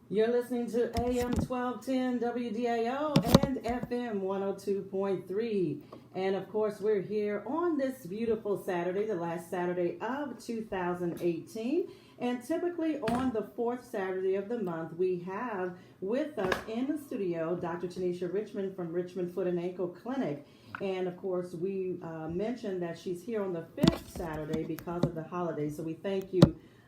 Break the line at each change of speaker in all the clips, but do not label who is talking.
You're listening to AM 1210 WDAO and FM 102.3. And of course, we're here on this beautiful Saturday, the last Saturday of 2018. And typically on the fourth Saturday of the month, we have with us in the studio Dr. Richmond from Richmond Foot and Ankle Clinic. And of course, we mentioned that she's here on the fifth Saturday because of the holiday. So we thank you,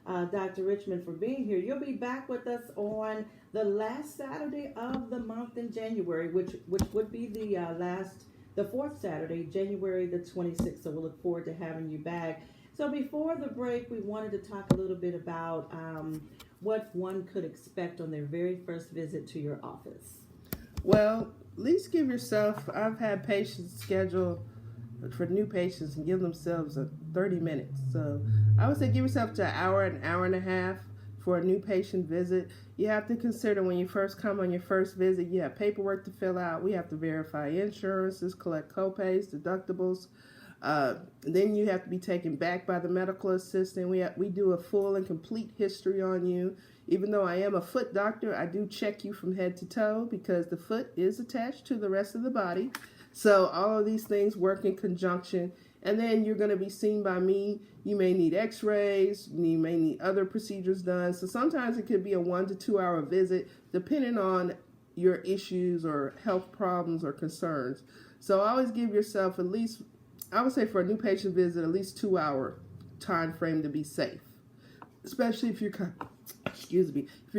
Dr. Richmond, for being here. You'll be back with us on the last Saturday of the month in January, which would be the fourth Saturday, January the 26th. So we'll look forward to having you back. So before the break, we wanted to talk a little bit about what one could expect on their very first visit to your office.
Well, at least give yourself, I've had patients schedule for new patients and give themselves 30 minutes. So I would say give yourself to an hour and a half for a new patient visit. You have to consider when you first come on your first visit, you have paperwork to fill out. We have to verify insurances, collect copays, deductibles. Then you have to be taken back by the medical assistant. We do a full and complete history on you. Even though I am a foot doctor, I do check you from head to toe because the foot is attached to the rest of the body. So all of these things work in conjunction. And then you're going to be seen by me. You may need x-rays. You may need other procedures done. So sometimes it could be a 1 to 2 hour visit depending on your issues or health problems or concerns. So always give yourself at least, I would say for a new patient visit, at least 2 hour time frame to be safe. Especially if you're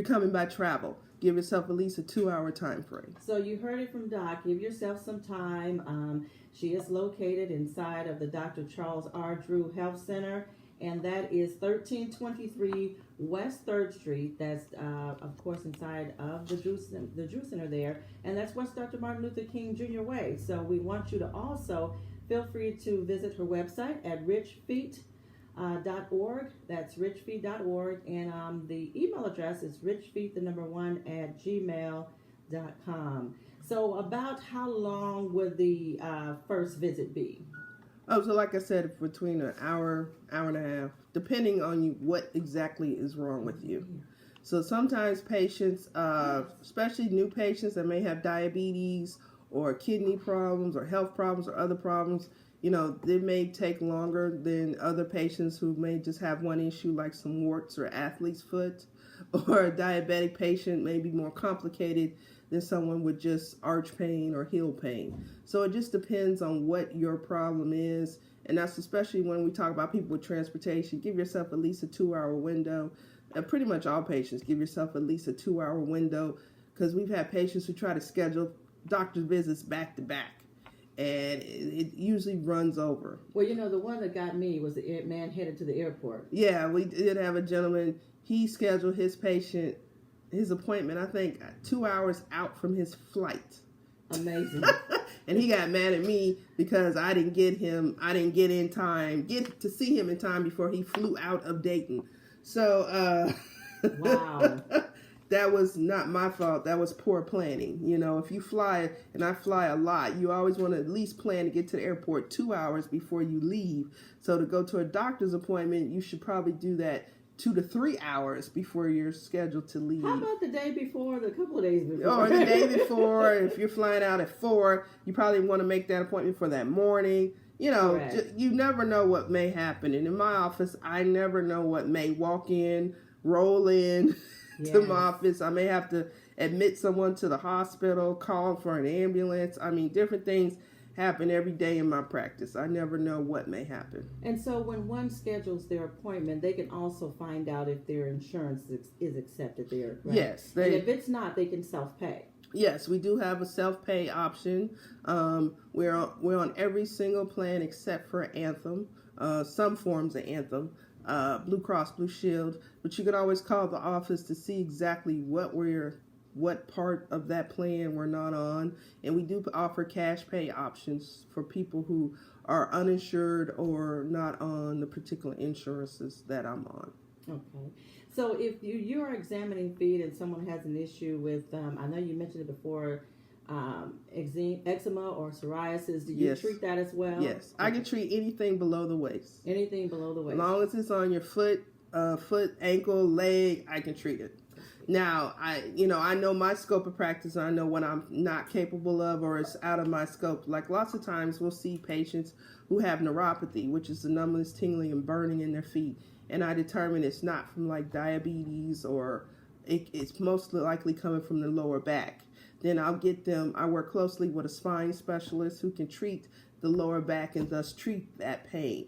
coming by travel. Give yourself at least a 2 hour time frame.
So you heard it from Doc. Give yourself some time. She is located inside of the Dr. Charles R. Drew Health Center, and that is 1323 West 3rd Street. That's, of course, inside of the Drew Center there, and that's West Dr. Martin Luther King Jr. Way. So we want you to also feel free to visit her website at richfeet.org. That's richfeet.org, and the email address is richfeet1@gmail.com. So about how long would the first visit be?
Oh, so like I said, between an hour and a half, depending on you what exactly is wrong with you. So sometimes patients, especially new patients that may have diabetes or kidney problems or health problems or other problems, they may take longer than other patients who may just have one issue like some warts or athlete's foot, or a diabetic patient may be more complicated than someone with just arch pain or heel pain. So it just depends on what your problem is, and that's especially when we talk about people with transportation. Give yourself at least a 2 hour window. And pretty much all patients, give yourself at least a 2 hour window, because we've had patients who try to schedule doctor's visits back to back, and it usually runs over.
Well, the one that got me was the man headed to the airport.
Yeah, we did have a gentleman. He scheduled his appointment, I think, 2 hours out from his flight.
Amazing.
And he got mad at me because I didn't get to see him in time before he flew out of Dayton. So,
wow.
That was not my fault. That was poor planning. If you fly, and I fly a lot, you always want to at least plan to get to the airport 2 hours before you leave. So to go to a doctor's appointment, you should probably do that 2 to 3 hours before you're scheduled to leave.
How about the day before, the couple of days before?
Or the day before. If you're flying out at 4, you probably want to make that appointment for that morning. You never know what may happen. And in my office, I never know what may walk in, roll in. Yes. To my office. I may have to admit someone to the hospital, call for an ambulance. Different things happen every day in my practice. I never know what may happen.
And so when one schedules their appointment, they can also find out if their insurance is accepted there, right?
Yes.
And if it's not, they can self-pay.
Yes, we do have a self-pay option. We're on every single plan except for Anthem, some forms of Anthem. Blue Cross Blue Shield, but you can always call the office to see exactly what part of that plan we're not on. And we do offer cash pay options for people who are uninsured or not on the particular insurances that I'm on.
Okay. So if you are examining feet and someone has an issue with, I know you mentioned it before, eczema or psoriasis, do you treat that as well?
Yes, I can treat anything below the waist.
Anything below the waist.
As long as it's on your foot, ankle, leg, I can treat it. Now, I know my scope of practice. I know what I'm not capable of or it's out of my scope. Like lots of times we'll see patients who have neuropathy, which is the numbness, tingling, and burning in their feet. And I determine it's not from like diabetes or it's most likely coming from the lower back. Then I work closely with a spine specialist who can treat the lower back and thus treat that pain.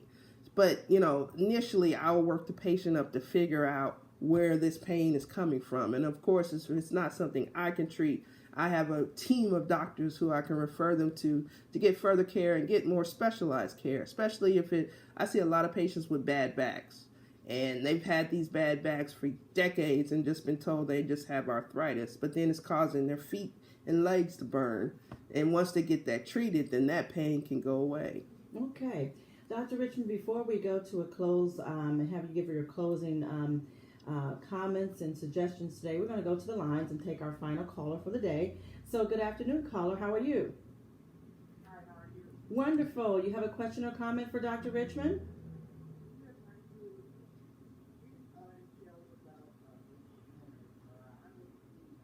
But, initially I'll work the patient up to figure out where this pain is coming from. And of course, it's not something I can treat. I have a team of doctors who I can refer them to get further care and get more specialized care, especially if I see a lot of patients with bad backs. And they've had these bad backs for decades and just been told they just have arthritis. But then it's causing their feet and legs to burn. And once they get that treated, then that pain can go away.
Okay. Dr. Richmond, before we go to a close and have you give your closing comments and suggestions today, we're going to go to the lines and take our final caller for the day. So good afternoon, caller. How are you?
Hi, how are you?
Wonderful. You have a question or comment for Dr. Richmond?
Yes, I do. Tell about insurance. I haven't seen Dr.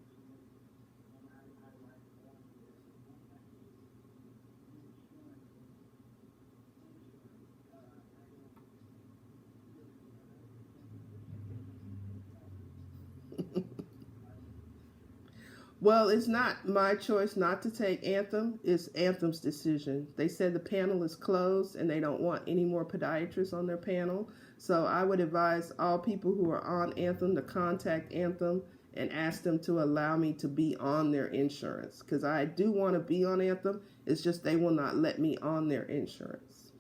Richmond, and I like on this.
Well, it's not my choice not to take Anthem. It's Anthem's decision. They said the panel is closed and they don't want any more podiatrists on their panel. So I would advise all people who are on Anthem to contact Anthem and ask them to allow me to be on their insurance. Because I do want to be on Anthem. It's just they will not let me on their insurance.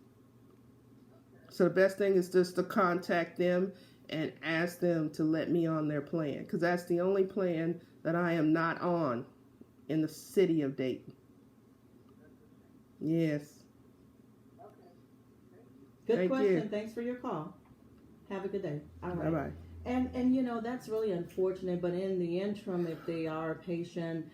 So the best thing is just to contact them and ask them to let me on their plan. Because that's the only plan that I am not on in the city of Dayton. Yes.
Good
Thank
question.
you.
Thanks for your call. Have a good day. All right.
Bye-bye.
And that's really unfortunate, but in the interim, if they are a patient,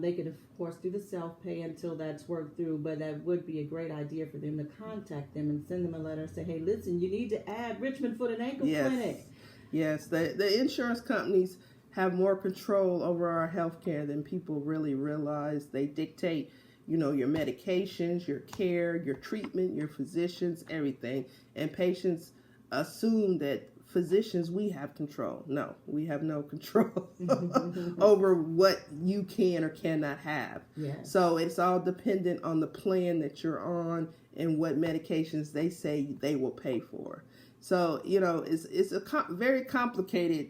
they could, of course, do the self-pay until that's worked through, but that would be a great idea for them to contact them and send them a letter and say, hey, listen, you need to add Richmond Foot and Ankle Clinic.
Yes, the insurance companies have more control over our health care than people really realize. They dictate, your medications, your care, your treatment, your physicians, everything. And patients assume that physicians, we have control. No, we have no control over what you can or cannot have.
Yes.
So it's all dependent on the plan that you're on and what medications they say they will pay for. So, it's a very complicated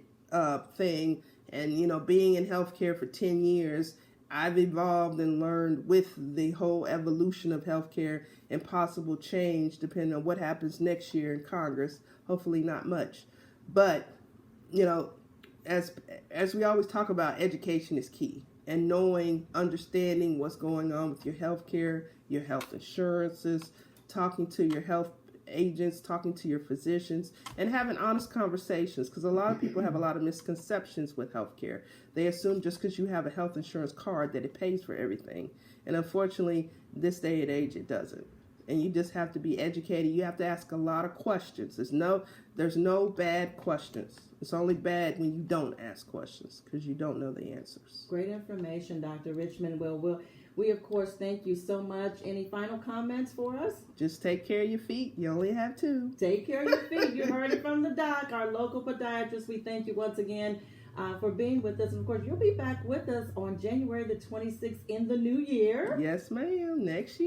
thing. And, being in healthcare for 10 years, I've evolved and learned with the whole evolution of healthcare and possible change depending on what happens next year in Congress. Hopefully not much. But, as we always talk about, education is key. And understanding what's going on with your healthcare, your health insurances, talking to your health agents, talking to your physicians, and having honest conversations, because a lot of people have a lot of misconceptions with healthcare. They assume just because you have a health insurance card that it pays for everything. And unfortunately, this day and age, it doesn't. And you just have to be educated. You have to ask a lot of questions. There's no bad questions. It's only bad when you don't ask questions because you don't know the answers.
Great information, Dr. Richmond. We, of course, thank you so much. Any final comments for us?
Just take care of your feet. You only have two.
Take care of your feet. You heard it from the doc, our local podiatrist. We thank you once again for being with us. And, of course, you'll be back with us on January the 26th in the new year.
Yes, ma'am. Next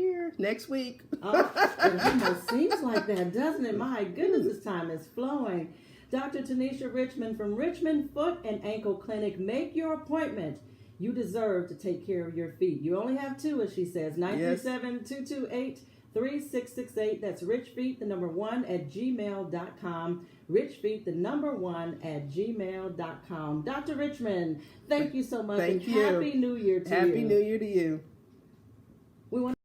week.
It almost seems like that, doesn't it? My goodness, this time is flowing. Dr. Tanisha Richmond from Richmond Foot and Ankle Clinic. Make your appointment. You deserve to take care of your feet. You only have two, as she says. 937-228-3668. That's richfeet, the number 1 at gmail.com. Richfeet, the number 1 at gmail.com. Dr. Richmond, thank you so much.
Thank you.
Happy New Year to you.
Happy New Year to you.
We want